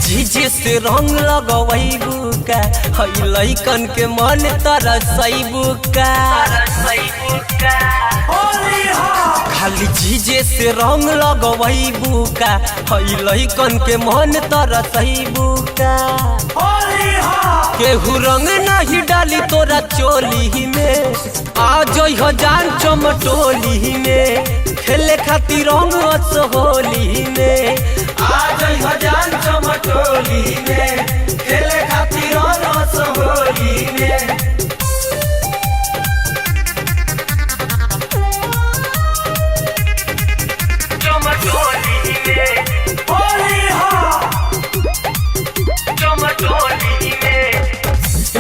जीजे से रंग लगवैबू का हई लइकन के मन तरसैबू का खाली जीजे से रंग लगवैबू का हई लइकन के मन तरसैबू का केहू रंग नहीं डाली तोरा चोली में आ जइह जान चमटोली में खेले खातिर रंग होली में आ जइह जान चमटोली में खेले खातिर रंग होली में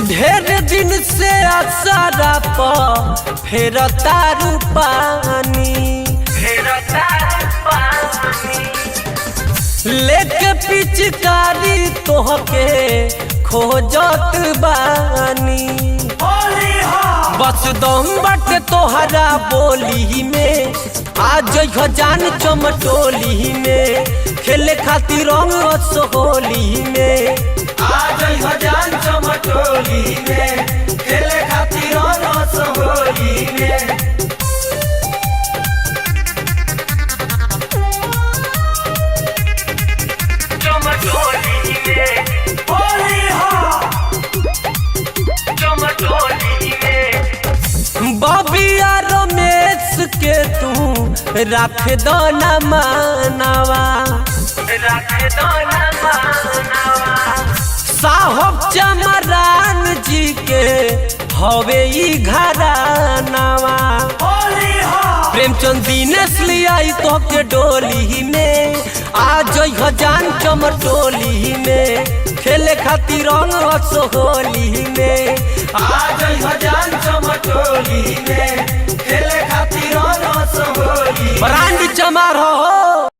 ढेर दिन से असरा पर फेर तारू पानी लेके पिचकारी तोहके खोजत बानी बस दम बट तोहरा बोली में आ जइह जान चमटोली में खेले खातिर रंग होली में आ जइह जान चमटोली में खेले खातिर रंग होली में बबिया रमेश के तू रख दो न मानवा साहब चमरान जी के हवे ई घरानवा प्रेमचंद दिनेश लियाई तो के डोली में आ जइह जान चमटोली में खेले खातिर रंग होली में आ जइह जान चमटोली में खेले खातिर रंग होली ब्रांड चमार हो।